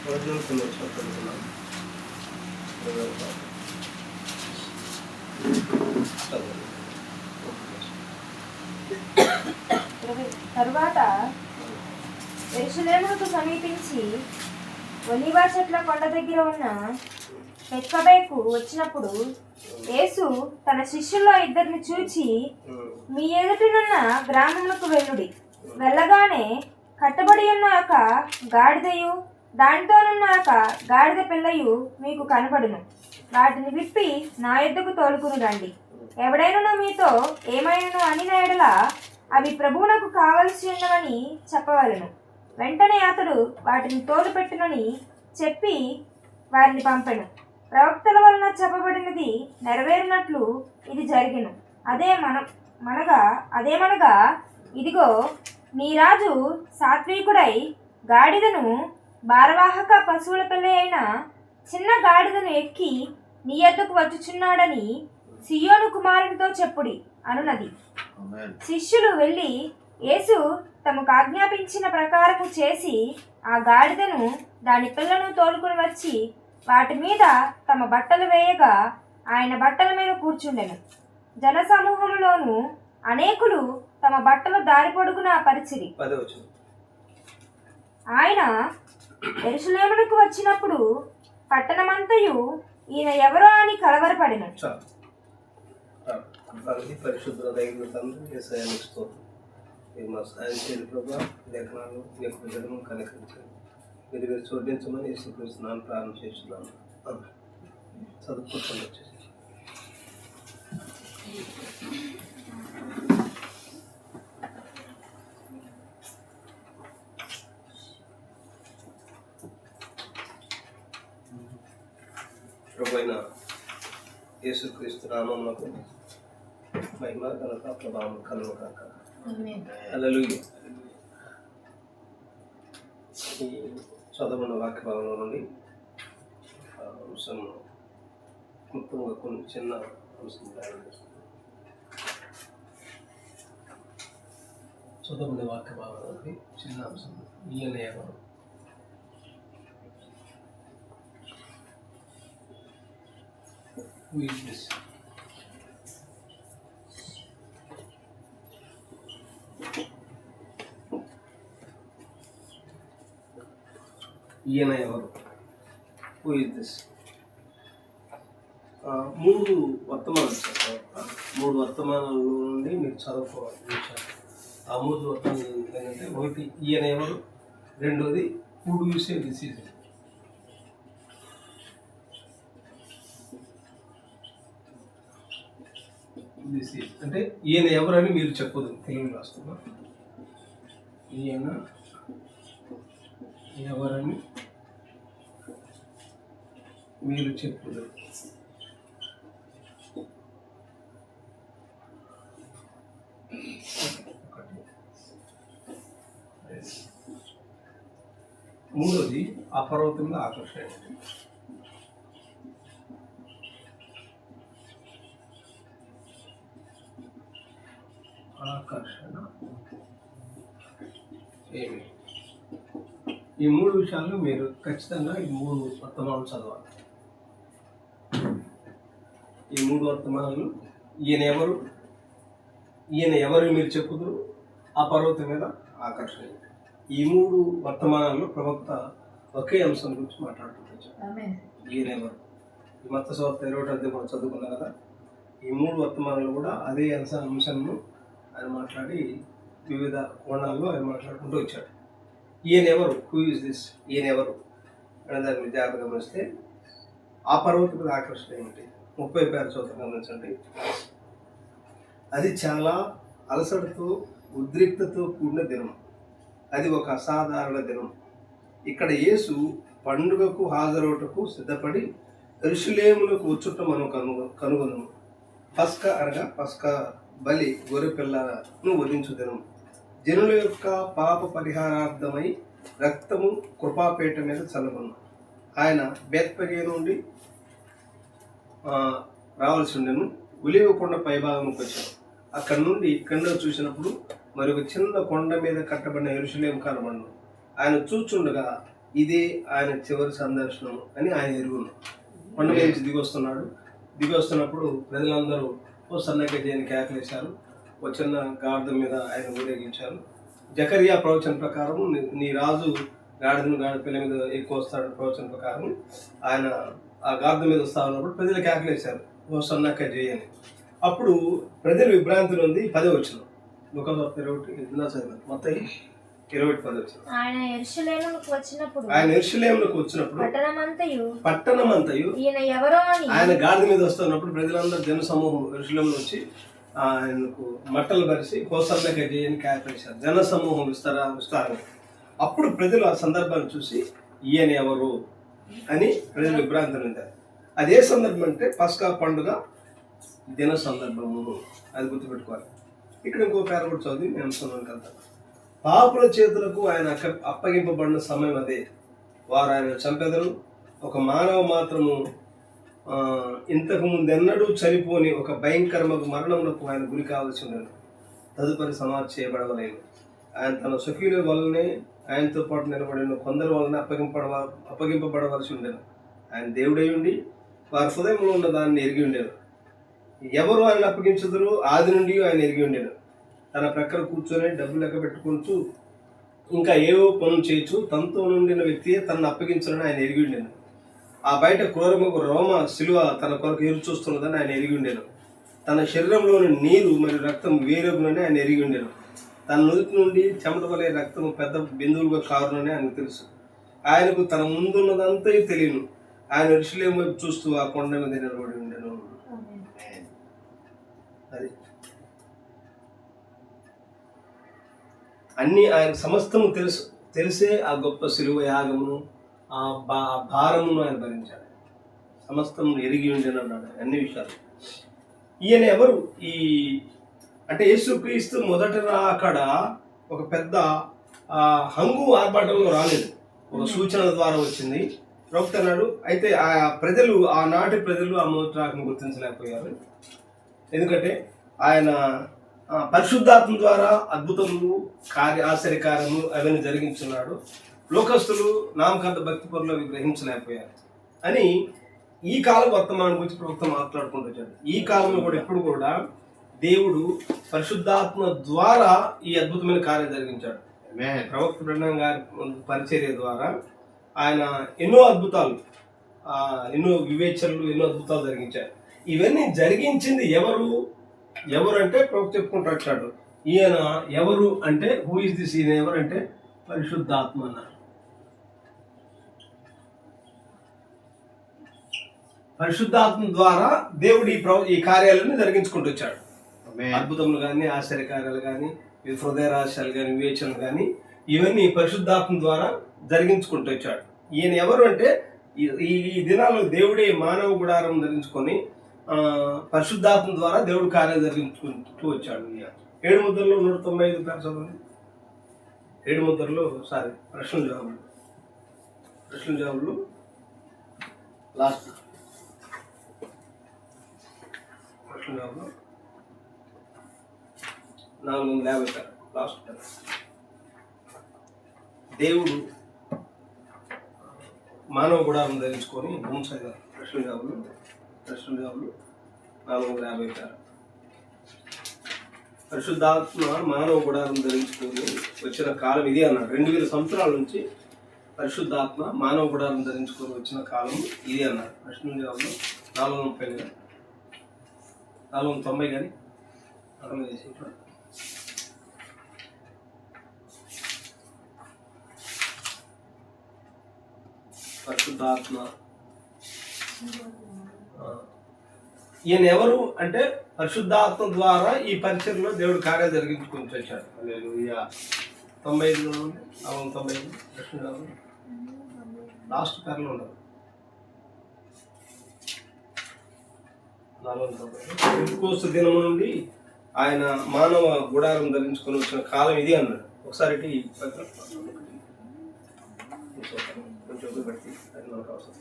తరువాత యెరూషలేమునకు సమీపించి ఒలీవ చెట్ల కొండ దగ్గర ఉన్న బెత్ఫగేకు వచ్చినప్పుడు యేసు తన శిష్యుల్లో ఇద్దరిని చూచి, మీ ఎదుటనున్న గ్రామములకు వెళ్ళుడి. వెళ్ళగానే కట్టబడి ఉన్న ఒక గాడిదయు దానితోనున్న ఒక గాడిద పిల్లయు మీకు కనబడును. వాటిని విప్పి నా యొద్దకు తోలుకుని రండి. ఎవడైనా మీతో ఏమైనను అనిన ఎడల అవి ప్రభువునకు కావలసి ఉన్నవని చెప్పవలెను. వెంటనే అతడు వాటిని తోలుపెట్టునని చెప్పి వారిని పంపెను. ప్రవక్తల వలన చెప్పబడినది నెరవేరినట్లు ఇది జరిగెను. అదేమనగా ఇదిగో, నీ రాజు సాత్వికుడై గాడిదను భారవాహక పశువుల పిల్ల అయిన చిన్న గాడిదను ఎక్కి నీ యొద్దకు వచ్చుచున్నాడని సియోను కుమారునితో చెప్పుడి అనున్నది. శిష్యులు వెళ్ళి యేసు తమకు ఆజ్ఞాపించిన ప్రకారము చేసి ఆ గాడిదను దాని పిల్లను తోలుకుని వచ్చి వాటి మీద తమ బట్టలు వేయగా ఆయన బట్టల మీద కూర్చుండెను. జనసమూహములోను అనేకులు తమ బట్టలు దారి పొడుగున పరిచిరి. ఆయన యెరూషలేమునకు వచ్చినప్పుడు పట్టణమంతయు ఈయన ఎవరో అని కలవరపడెను. పరిశుద్ధ సాయం చేయాలి ప్రభావ లేఖనాలు జగము కనికరించండి. మీరు చూడించమని యేసుక్రీస్తున్నాను ప్రారంభం చేస్తున్నాను. చదువుకుంటుంది వచ్చేసి ప్రభువైన యేసుక్రీస్తు నామమునకు మహిమ ఘనత ప్రభావం కలుగు కాక. హల్లెలూయా. ఈ చదవన వాక్య భాగంలో నుండి అంశం క్లుప్తంగా కొన్ని చిన్న అంశం చదవన వాక్య భాగంలో నుండి చిన్న అంశం ఈయన ఎవరు. Who is this? ఈయన ఎవరు? Who is this? మూడు వర్తమానాల నుండి మీరు చదువుకోవాలి. ఆ మూడు వర్తమానాలు ఏంటంటే, ఒకటి ఈయన ఎవరు, రెండోది who do you say this is. This is అంటే ఈయన ఎవరని మీరు చెప్పదు. తెలుగు రాస్తున్నా, ఈయన ఎవరని మీరు చెప్పుదు. మూడోది ఆ పర్వతంలో ఆకర్షణ. ఏమి? ఈ మూడు విషయాలు మీరు ఖచ్చితంగా ఈ మూడు వర్తమానాలు చదవాలి. ఈ మూడు వర్తమానాలు ఈయన ఎవరు మీరు చెప్పుదురు, ఆ పర్వతం మీద ఆకర్షణ. ఈ మూడు వర్తమానాల్లో ప్రవక్త ఒకే అంశం గురించి మాట్లాడుతుంటారు. ఈయన ఎవరు. ఈ మత్తయి సువార్త 20వ అధ్యాయం మనం చదువుకున్నాం కదా. ఈ మూడు వర్తమానాలు కూడా అదే అంశంను ఆయన మాట్లాడి వివిధ కోణాల్లో ఆయన మాట్లాడుకుంటూ వచ్చాడు. ఈయన ఎవరు, హూ ఇస్ దిస్, ఈయన ఎవరు అనే దాన్ని మీరు జాగ్రత్తగా గమనిస్తే ఆ పర్వతం మీద ఆకర్షణ ఏమిటి? 36 చోట్ల గమనించండి. అది చాలా అలసటతో ఉద్రిక్తతో కూడిన దినం. అది ఒక అసాధారణ దినం. ఇక్కడ యేసు పండుగకు హాజరవుటకు సిద్ధపడి యెరూషలేమునకు వచ్చుట మనం కనుగొనము. పస్కా అనగా పస్కా బలి గొర్రెపిల్లను వధించు దినం. జనుల యొక్క పాప పరిహారార్థమై రక్తము కృపాపేట మీద చల్లబడును. ఆయన బెత్ఫగే నుండి రావాల్సి ఉండెను. ఒలీవ కొండ పైభాగంకి వచ్చాను. అక్కడ నుండి కింద చూసినప్పుడు మరి ఒక చిన్న కొండ మీద కట్టబడిన యెరూషలేము కనబడును. ఆయన చూచుండగా ఇదే ఆయన చివరి సందర్శనం అని ఆయన ఎరుగును. కొండ మీద నుంచి దిగి వస్తున్నప్పుడు ప్రజలందరూ ఓ సన్నగా చేయని కేకలేశారు. ఓ చిన్న గాడిద మీద ఆయన ఊరేగించారు. జకరియా ప్రవచన ప్రకారం నీ రాజు గాడిద మీద ఎక్కువ వస్తాడు ప్రవచన ప్రకారం ఆయన ఆ గాడిద మీద వస్తా ఉన్నప్పుడు ప్రజలు కేకలేశారు ఓ సన్నక్క చేయని. అప్పుడు ప్రజలు విభ్రాంతి నుండి 10వ వచనం లూకాసు 21 మొత్తం 20:10 వచ్చిన. ఆయన యెరూషలేమునకు వచ్చినప్పుడు పట్టణమంతయు ఈయన ఎవరో అని ఆయన గాడిద మీద వస్తున్నప్పుడు ప్రజలందరూ జన సమూహం యెరూషలేములో వచ్చి ఆయనకు మట్టలు పరిచి హోసన్నక చేయని కేకలేశారు. జన సమూహం విస్తారం. అప్పుడు ప్రజలు ఆ సందర్భాన్ని చూసి ఈయన ఎవరు అని ప్రజలు విభ్రాంతి చెందారు. అదే సందర్భం అంటే పస్కా పండుగ దిన సందర్భము, అది గుర్తుపెట్టుకోవాలి. ఇక్కడ ఇంకో పేర కూడా చదివి నేను అనుకున్నాను కదా, పాపుల చేతులకు ఆయన అప్పగింపబడిన సమయం అదే. వారు ఆయన చంపెదరు. ఒక మానవ మాత్రము ఇంతకు ముందెన్నడూ చనిపోని ఒక భయంకరమైన మరణములకు ఆయన గురి కావాల్సి ఉండను. తదుపరి సమాధి చేయబడవలేదు. ఆయన తన స్వకీయుల వల్లనే ఆయనతో పాటు నిలబడిన కొందరి వలన అప్పగింపబడవలసి ఉండేను. ఆయన దేవుడై ఉండి వారి హృదయంలో ఉన్న దాన్ని ఎరిగి ఉండేను. ఎవరు ఆయన అప్పగించదురు ఆది నుండి ఆయన ఎరిగి ఉండేను. తన ప్రక్కన కూర్చొని డబ్బు లెక్క పెట్టుకుంటూ ఇంకా ఏవో పనులు చేయొచ్చు తనతో నుండిన వ్యక్తియే తనను అప్పగించాలని ఆయన ఎరిగి ఉండేను. ఆ బయట క్రూరముకు రోమ శిలువ తన కొరకు ఎదురు చూస్తున్నదని ఆయన ఎరిగి ఉండేను. తన శరీరంలోని నీరు మరియు రక్తం వేరొగునని ఆయన ఎరిగి ఉండేను. తన నుదుటి నుండి చెమట వలె రక్తము పెద్ద బిందువులుగా కారునని ఆయనకు తెలుసు. ఆయనకు తన ముందున్నదంతా తెలియను. ఆయన యెరూషలేము వైపు చూస్తూ ఆ కొండ మీద నిలబడి ఉండెను. అది అన్ని ఆయన సమస్తము తెలిసే ఆ గొప్ప శిలువ యాగమును ఆ భారమును ఆయన భరించాడు. సమస్తం ఎరిగి ఉండేను అన్నాడు అన్ని విషయాలు. ఈయన ఎవరు? అంటే యేసుక్రీస్తు మొదట అక్కడ ఒక పెద్ద హంగు ఆర్భాటంలో రాలేదు, ఒక సూచనల ద్వారా వచ్చింది. ప్రవక్త అన్నాడు. అయితే ఆ ప్రజలు, ఆనాటి ప్రజలు ఆ మొదటి రాకను గుర్తించలేకపోయారు. ఎందుకంటే ఆయన పరిశుద్ధాత్మ ద్వారా అద్భుతములు ఆశ్చర్యకార్యములు అవన్నీ జరిగించున్నాడు. లోకస్తులు నామకాంత భక్తి పరులు అవి గ్రహించలేకపోయారు అని ఈ కాలం వర్తమానం గురించి ప్రవక్త మాట్లాడుకుంటూ వచ్చాడు. ఈ కాలంలో కూడా ఎప్పుడు కూడా దేవుడు పరిశుద్ధాత్మ ద్వారా ఈ అద్భుతమైన కార్యం జరిగించాడు. ప్రవక్త బ్రహ్మం గారి పరిచర్య ద్వారా ఆయన ఎన్నో అద్భుతాలు, ఎన్నో వివేచనలు, ఎన్నో అద్భుతాలు జరిగించాడు. ఇవన్నీ జరిగించింది ఎవరు అంటే ప్రవక్త చెప్పుకుంటూ వచ్చాడు. ఈయన ఎవరు అంటే హూ ఇస్ దిస్, ఈయన ఎవరు అంటే పరిశుద్ధాత్మ అన్నారు. పరిశుద్ధాత్మ ద్వారా దేవుడు ఈ కార్యాలను జరిగించుకుంటూ వచ్చాడు. అద్భుతములు కానీ, ఆశ్చర్యకార్యాలు కానీ, హృదయ రహస్యాలు కానీ, వివేచనలు కానీ, ఇవన్నీ పరిశుద్ధాత్మ ద్వారా జరిగించుకుంటూ వచ్చాడు. ఈయన ఎవరు అంటే ఈ దినాల్లో దేవుడే మానవ గుడారం ధరించుకొని పరిశుద్ధాత్మ ద్వారా దేవుడు కార్యాలు జరిగించుకుంటూ వచ్చాడు. 7 ముద్రలో 195 పేరు చదవండి. 7 ముద్రలో ప్రశ్న జవాబులు లాస్ట్ ప్రశ్న జవాబులు 450 పేరు లాస్ట్ పేరు. దేవుడు మానవ గుడారం ధరించుకొని భూమిసాగా ప్రశ్న జవాబులు 450 పేరు. పరిశుద్ధాత్మ మానవ గుడారం ధరించుకొని వచ్చిన కాలం ఇది అన్నాడు. 2000 సంవత్సరాల నుంచి పరిశుద్ధాత్మ మానవ గుడారం ధరించుకొని వచ్చిన కాలం ఇది అన్నాడు. ప్రశ్న జవాబులు 430 కానీ 490 కానీ 40 పరిశుద్ధాత్మ ఈయన ఎవరు అంటే పరిశుద్ధాత్మ ద్వారా ఈ పరిచయంలో దేవుడు కార్యాలు జరిగించుకొని వచ్చాడు. 95 లాస్ట్ పేర్లో ఉండదు. 490 దినము నుండి ఆయన మానవ గుడారం ధరించుకొని వచ్చిన కాలం ఇది అన్నాడు. ఒకసారి కొంచెం పెట్టి అది మనకు అవసరం.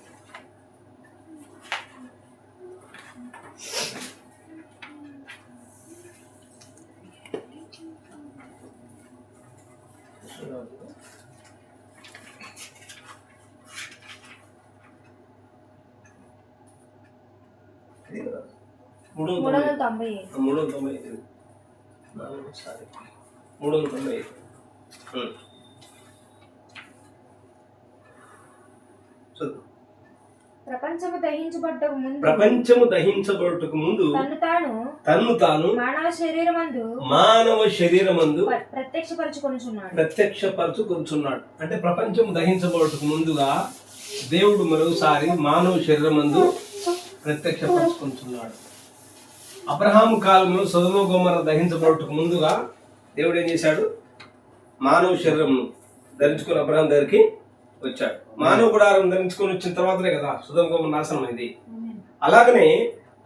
ఇది కదా 395. 395. 395. చదువు. ప్రపంచము దహించబడ్డకు ముందు ప్రపంచము దహించబడుటకు ముందు తన్ను తాను మానవ శరీరమందు ప్రత్యక్షపరచుకొనుచున్నాడు. అంటే ప్రపంచం దహించబడుటకు ముందుగా దేవుడు మరోసారి మానవ శరీరమందు ప్రత్యక్షపరచుకొనుచున్నాడు. అబ్రహాము కాలంలో సొదొమ గొమొర్రా దహించబడుటకు ముందుగా దేవుడు ఏం చేశాడు? మానవ శరీరమును ధరించుకుని అబ్రహాం దగ్గరికి వచ్చాడు. మానవ గుడారం ధరించుకొని వచ్చిన తర్వాతనే కదా సొదొమ గొమొర్రా నాశనం అయింది. అలాగనే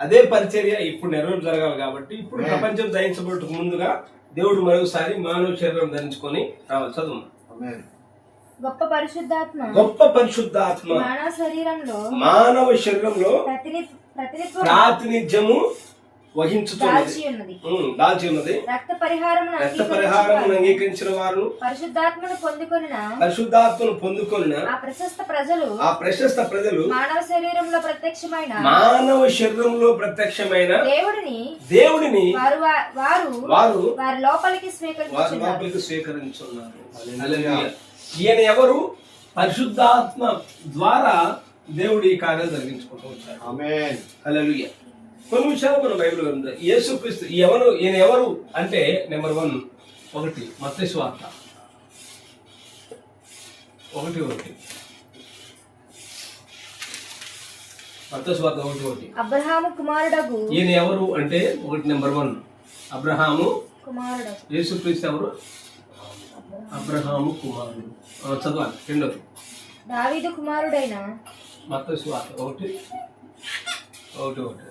అదే పరిచర్య ఇప్పుడు నెరవేరు జరగాలి కాబట్టి ఇప్పుడు ప్రపంచం దహించబడుటకు ముందుగా దేవుడు మరోసారి మానవ శరీరం ధరించుకొని రావాలి. చదువు. గొప్ప పరిశుద్ధాత్మ మానవ శరీరంలో ప్రాతినిధ్యము దాల్చి ఉన్నది. రక్త పరిహారమును అంగీకరించిన వారు పరిశుద్ధాత్మను పొందుకొనిన ఆ ప్రశస్త ప్రజలు మానవ శరీరంలో ప్రత్యక్షమైన దేవుడిని వారు వారి లోపలికి స్వీకరించున్నారు. ఈయన ఎవరు? పరిశుద్ధాత్మ ద్వారా దేవుడు ఈ కార్యాలు జరిగించుకుంటూ వచ్చారు. హల్లెలూయా. కొన్ని విషయాలు మన బైబిల్ ఉంది. యేసుక్రీస్తు ఈయన ఎవరు అంటే నెంబర్ 1 మత్తయి సువార్త 1:1. మత్తయి సువార్త 1:1. అబ్రహాము కుమారుడగు ఈయన ఎవరు అంటే నెంబర్ 1 అబ్రహాము కుమారుడు. యేసుక్రీస్తు ఎవరు? అబ్రహాము కుమారుడు. చదవాలి. 2 దావీదు కుమారుడైన మత్తయి సువార్త 1:1.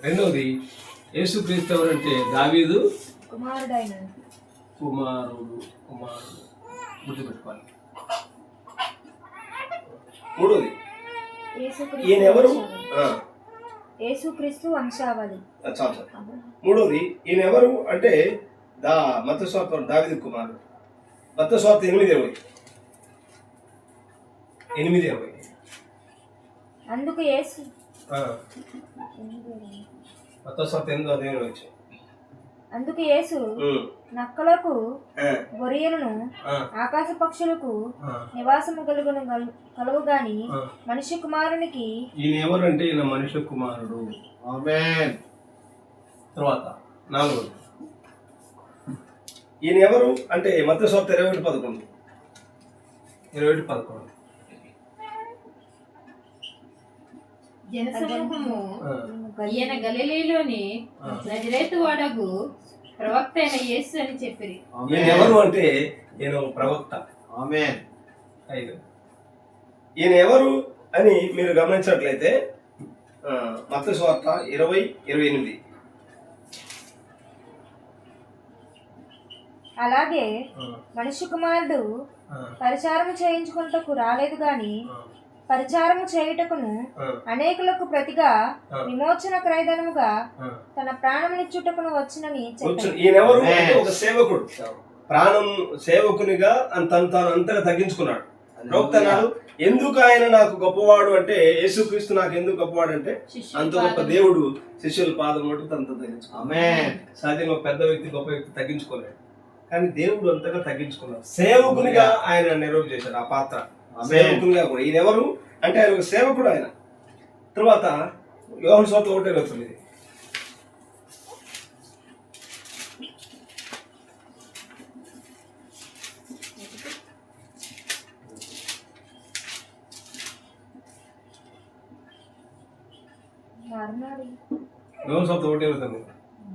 2 యేసుక్రీస్తు ఎవరంటే దావీదు కుమారుడైన కుమారుడు గుర్తుపెట్టుకోవాలి. 3 ఈయన ఎవరు? యేసుక్రీస్తు వంశావళి. 3 ఈయన ఎవరు అంటే మత్తయి సువార్త దావీదు కుమారుడు. మత్తయి సువార్త 8:20. అందుకు యేసు అందుకు యేసు నక్కలకు గొర్రెలను ఆకాశ పక్షులకు నివాసము కలుగు గాని మనిషి కుమారునికి ఈయన ఎవరంటే ఈయన మనిషి కుమారుడు. తర్వాత 4 ఈయన ఎవరు అంటే మత్తయి సువార్త 21:11. జనసమూహము ఈయన గలిలయలోని నజరేతు వాడగు ప్రవక్త అయిన యేసు అని చెప్పిరి. ఈయన ఎవరు అంటే ఈయన ప్రవక్త. ఈయన ఎవరు అని మీరు గమనించినట్లయితే మత్తయి సువార్త 20:28. అలాగే మనిషి కుమారుడు పరిచారము చేయించుకుంటకు రాలేదు గాని పరిచారము చేయుటకును అనేకులకు ప్రతిగా విమోచన క్రయధనముగా తన ప్రాణమునిచ్చుటకును వచ్చినని చెప్పారు. ఈయనెవరు అంటే ఒక సేవకుడు. ప్రాణం సేవకునిగా తాను అంతగా తగ్గించుకున్నాడు. ప్రవక్తనాడు ఎందుకు ఆయన నాకు గొప్పవాడు అంటే యేసుక్రీస్తు నాకు ఎందుకు గొప్పవాడు అంటే అంత గొప్ప దేవుడు శిష్యుల పాదం మటు తనతో తగ్గించుకున్నాడు. సాధ్యంగా పెద్ద వ్యక్తి గొప్ప వ్యక్తి తగ్గించుకోలేడు, కానీ దేవుడు అంతగా తగ్గించుకున్నాడు. సేవకునిగా ఆయన నెరవేరు చేశాడు ఆ పాత్ర. సేవకునిగా కూడా ఈయన ఎవరు అంటే ఆయన ఒక సేవకుడు. ఆయన తర్వాత యోహాను సువార్త 1:29.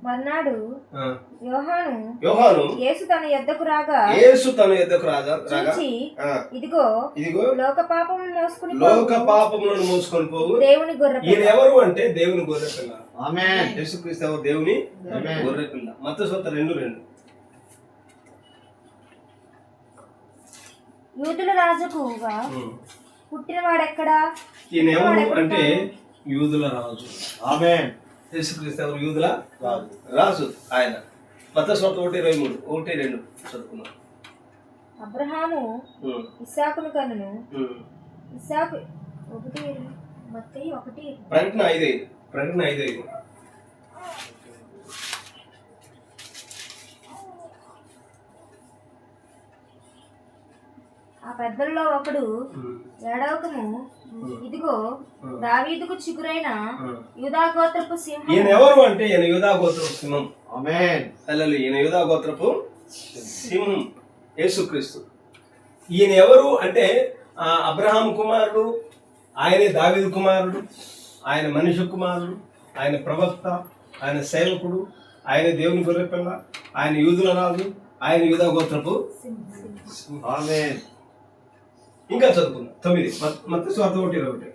మర్నాడు యోహాను యేసు తన యొద్దకు రాగా ఇదిగో లోక పాపములను మోసుకొని పోవు దేవుని గొర్రె. ఈయన ఎవరు అంటే దేవుని గొర్రె పిల్ల. యేసుక్రీస్తు ఎవరు? దేవుని గొర్రె పిల్ల. మత్తయి సువార్త 2:2. యూదుల రాజుకుగా పుట్టినవాడెక్కడా? ఈయన ఎవరు అంటే యూదుల రాజు. యేసుక్రీస్తు ఎవరు? యూదుల రాజు ఆయన. మత్తయి సువార్త 1:23, 1:2 చదువుకున్నాం. అబ్రహాము ఇస్సాకును కనును. ఇస్సాకు 1 మత్తయి 1 ప్రకటన 5:5. పెద్దల్లో ఒకడు ఏడవకము, ఇదిగో దావీదుకు చిగురైన యూదా గోత్రపు సింహం. ఈయన ఎవరు అంటే ఈయన యూదా గోత్రపు సింహం. ఆమేన్. అల్లలు ఈయన యూదా గోత్రపు సింహం యేసుక్రీస్తు. ఈయన ఎవరు అంటే అబ్రహాం కుమారుడు, ఆయనే దావీదు కుమారుడు, ఆయన మనిషి కుమారుడు, ఆయన ప్రవక్త, ఆయన సేవకుడు, ఆయన దేవుని గొర్రెపిల్ల, ఆయన యూదుల రాజు, ఆయన యూదా గోత్రపు సింహం. ఆమేన్. ఇంకా చదువుకుందాం 9 మత్తయి సువార్త 1:21.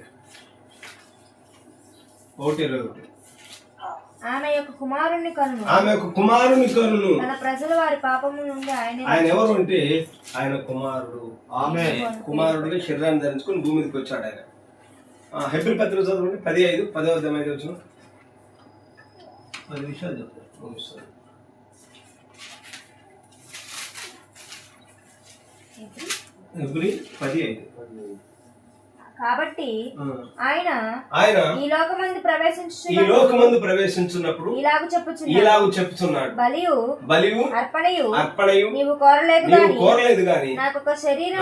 ఆమె యొక్క కుమారుని కనును, ఆమె యొక్క కుమారుని కనును. తన ప్రజలు వారి పాపము నుండి ఆయన ఎవరు అంటే ఆయన కుమారుడు. ఆమేన్. కుమారుడిగా శరీరాన్ని ధరించుకుని భూమి మీదకి వచ్చాడు ఆయన. హెబ్రీ పత్రిక చదవండి 10:5, 10వ అధ్యాయం 5వ వచనం. 10 విషయాలు చెప్తారు ముగిస్తారు. హెబ్రీ 10:5. కాబట్టి ఆయన ఆయన ఈ లోకమందు ప్రవేశించున్నప్పుడు ఇలాగు చెప్పుచున్నాడు, బలియు అర్పణయు నీవు కోరలేదు గాని నాకు ఒక శరీరం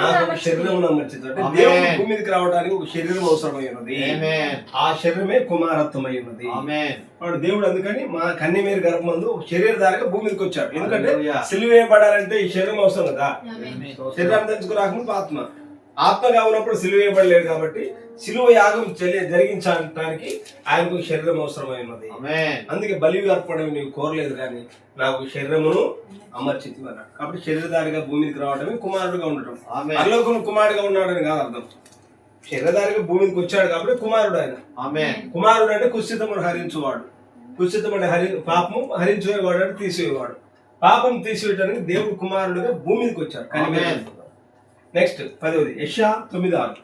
అమర్చింది. దేవుడు భూమి మీదకి రావడానికి ఒక శరీరం అవసరమై ఉన్నది. ఆ శరీరమే కుమారత్వమై ఉన్నది. వాడు దేవుడు అందుకని మా కన్యమేరు గర్భమందు శరీరధారగా భూమి మీదకి వచ్చాడు. ఎందుకంటే సిలువ వేయబడాలంటే ఈ శరీరం అవసరం కదా. శరీరాన్ని తెచ్చుకురాకుండా ఆత్మగా ఉన్నప్పుడు సిలువ వేయబడలేదు కాబట్టి సిలువ యాగం జరిగించడానికి ఆయనకు శరీరం అవసరమై ఉన్నది. అందుకే బలి అర్పణ నీవు కోరలేదు కానీ నాకు శరీరమును అమర్చితి అన్నాడు. కాబట్టి శరీరధారిగా భూమికి రావడమే కుమారుడుగా ఉండటం. పరలోకం కుమారుడుగా ఉన్నాడని కాదు అర్థం. శరీరధారిగా భూమికి వచ్చాడు కాబట్టి కుమారుడు ఆయన. కుమారుడు అంటే కుస్థితమును హరించువాడు. కుస్థితం అంటే పాపము హరించేవాడు అంటే తీసివేవాడు. పాపం తీసివేయడానికి దేవుడు కుమారుడుగా భూమికి వచ్చాడు. కానీ నెక్స్ట్ 10వ యెషయా 9:6.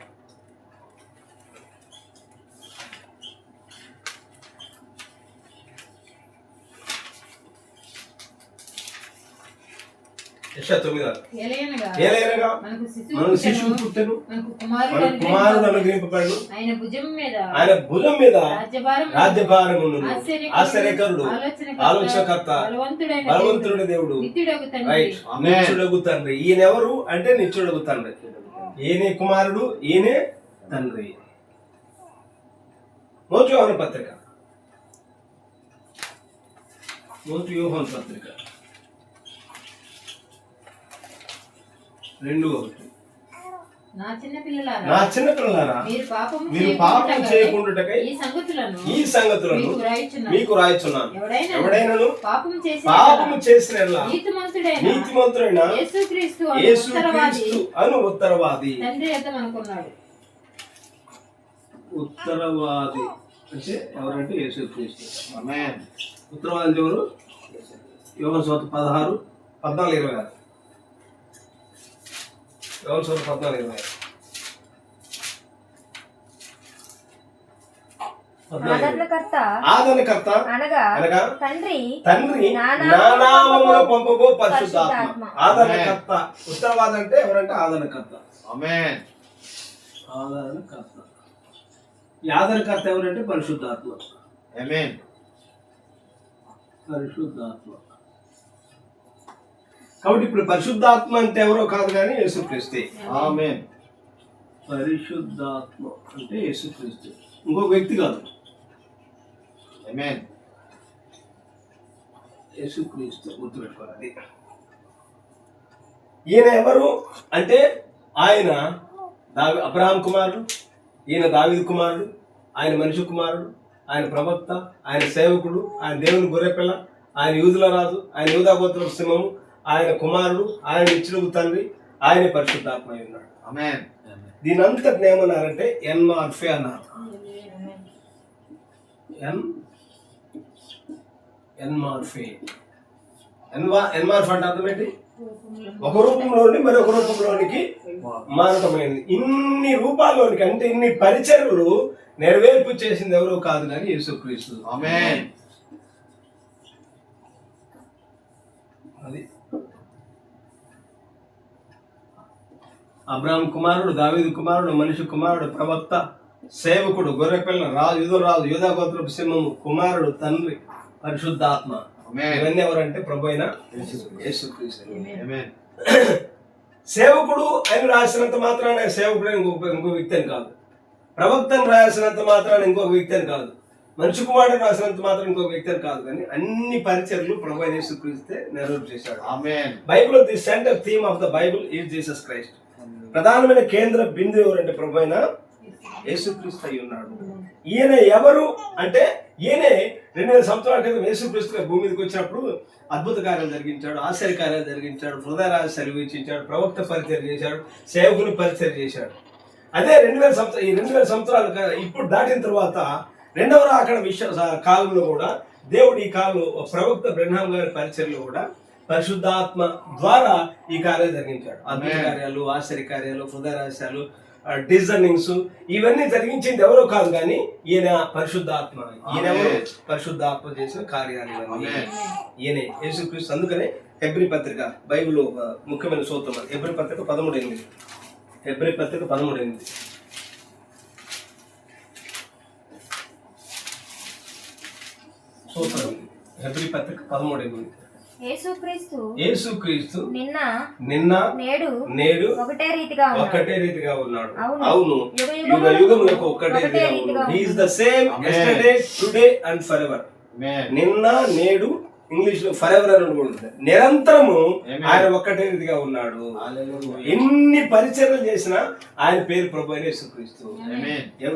ఏలయనగా మనకు శిశువు పుట్టెను, మనకు కుమారుడు అనుగ్రహింపబడెను, ఆయన భుజం మీద రాజ్యభారమును. ఆశ్చర్యకరుడు, ఆలోచనకర్త, బలవంతుడైన దేవుడు, నిత్యుడగు తండ్రి. ఈయన ఎవరు అంటే నిత్యుడగు తండ్రి. ఈయనే కుమారుడు, ఈయనే తండ్రి. మొదటి యోహాను పత్రిక 2:1. నా చిన్న పిల్లలారా మీరు పాపం చేయకుండాటకై ఈ సంగతులను మీకు రాయిచున్నాను. ఎవడైనాను పాపము చేసిన నీతిమంతుడైన యేసుక్రీస్తు అను ఉత్తరవాది. ఉత్తరవాది అంటే ఎవరంటే యేసుక్రీస్తు. ఉత్తరవాది అంటే ఎవరు? యోహాను సువార్త 16:14-20. యోహాను సువార్త 14:20. ఆదరణకర్త అనగా తండ్రి నా నామమున పంపబో పరిశుద్ధాత్మ. ఆదరణకర్త. ఉత్తరవాది అంటే ఎవరంటే ఆదరణకర్త. ఆదరణకర్త. ఈ ఆదరణకర్త ఎవరంటే పరిశుద్ధాత్మ. పరిశుద్ధాత్మ. కాబట్టి ఇప్పుడు పరిశుద్ధాత్మ అంటే ఎవరో కాదు కానీ యేసుక్రీస్తే. పరిశుద్ధాత్మ అంటే యేసుక్రీస్తు, ఇంకొక వ్యక్తి కాదు. యేసుక్రీస్తు గుర్తుపెట్టుకోవాలి. ఈయన ఎవరు అంటే ఆయన అబ్రహాం కుమారుడు, ఈయన దావీదు కుమారుడు, ఆయన మనిషి కుమారుడు, ఆయన ప్రవక్త, ఆయన సేవకుడు, ఆయన దేవుని గొర్రెపిల్ల, ఆయన యూదుల రాజు, ఆయన యూదా గోత్రపు సింహము, ఆయన కుమారుడు, ఆయన నిత్యుడగు తండ్రి, ఆయన పరిశుద్ధాత్మ అయి ఉన్నాడు. దీని అంతటిని ఏమన్నారంటే ఎన్మార్ఫే అన్నారు. ఎన్మార్ఫే అంటే అర్థం ఏంటి? ఒక రూపంలోని మరొక రూపంలోనికి మారటమైంది. ఇన్ని రూపాల్లోనికి అంటే ఇన్ని పరిచర్యలు నెరవేర్పు చేసింది ఎవరో కాదు కానీ యేసుక్రీస్తు. అది అబ్రహాం కుమారుడు, దావీదు కుమారుడు, మనిషి కుమారుడు, ప్రవక్త, సేవకుడు, గొర్రెపిల్ల, రాజు, యూదురాజు, యూదా గోత్రపు సింహము, కుమారుడు, తండ్రి, పరిశుద్ధాత్మ. ఇవన్నీ ఎవరంటే ప్రభు అయిన యేసుక్రీస్తు. సేవకుడు అని రాసినంత మాత్రాన సేవకుడు ఇంకో వ్యక్తి అని కాదు. ప్రవక్తను రాసినంత మాత్రాన ఇంకొక వ్యక్తి అని కాదు. మనిషి కుమారుడు రాసినంత మాత్రం ఇంకొక వ్యక్తి అని కాదు. కానీ అన్ని పరిచర్లు ప్రభు అయిన యేసుక్రీస్తే నెరవేర్పు చేశాడు. Bible the centre theme of the Bible is Jesus Christ. ప్రధానమైన కేంద్ర బిందు ఎవరంటే ప్రభు అయిన యేసుక్రీస్తు అయి ఉన్నాడు. ఈయన ఎవరు అంటే ఈయనే 2000 సంవత్సరాల క్రితం యేసుక్రీస్తు భూమి మీదకి వచ్చినప్పుడు అద్భుత కార్యాలు జరిగించాడు, ఆశ్చర్య కార్యాలు జరిగించాడు, హృదయ రాజు సెలవిచ్చాడు, ప్రవక్త పరిచయం చేశాడు, సేవకుని పరిచయం చేశాడు. అదే 2000 సంవత్సరాలు ఇప్పుడు దాటిన తర్వాత రెండవ రాకడ కాలంలో కూడా దేవుడు ఈ కాలంలో ప్రవక్త బ్రహ్మాం గారి పరిచయంలో కూడా పరిశుద్ధాత్మ ద్వారా ఈ కార్యాలు జరిగించాడు. అద్భుత కార్యాలు, ఆశ్చర్య కార్యాలు, హృదయ రహస్యాలు, డిజర్నింగ్స్ ఇవన్నీ జరిగించింది ఎవరో కాదు కానీ ఈయన పరిశుద్ధాత్మ. ఈయనెవరు? పరిశుద్ధాత్మ చేసిన కార్యాలు ఈయనే యేసుక్రీస్తు. అందుకనే హెబ్రీ పత్రిక బైబిల్లో ముఖ్యమైన సూత్రం. హెబ్రీ పత్రిక 13:8. హెబ్రీ పత్రిక 13:8. సూత్రం హెబ్రీ పత్రిక 13:8. యేసుక్రీస్తు నిన్న నేడు ఒకటే రీతిగా ఉన్నాడు. అవును, యుగ యుగములకు ఒకటే రీతిగా ఉన్నాడు. He is the same yesterday, today and forever. నిన్న నేడు ఇంగ్లీష్ లో ఫరెవర్ అని కూడా ఉంటుంది. నిరంతరము ఆయన ఒక్కటే రీతిగా ఉన్నాడు. ఎన్ని పరిచర్యలు చేసినా ఆయన పేరు ప్రభు అయిన యేసుక్రీస్తు.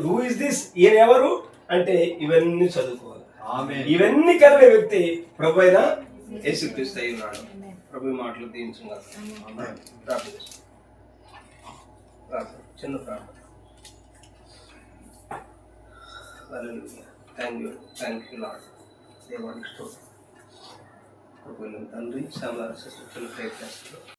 Who is this? ఈయన ఎవరు అంటే ఇవన్నీ చదువుకోవాలి. ఇవన్నీ కలిగే వ్యక్తి ప్రభు అయిన యేసుక్రీస్తు అయి ఉన్నాడు. ప్రభు మాటలు దీవించుగాక. చిన్న ప్రార్థన. Thank you lord. దేవానికి స్తోత్రం. తండ్రి శ్యామల చిన్న ప్రయత్నిస్తున్నాడు.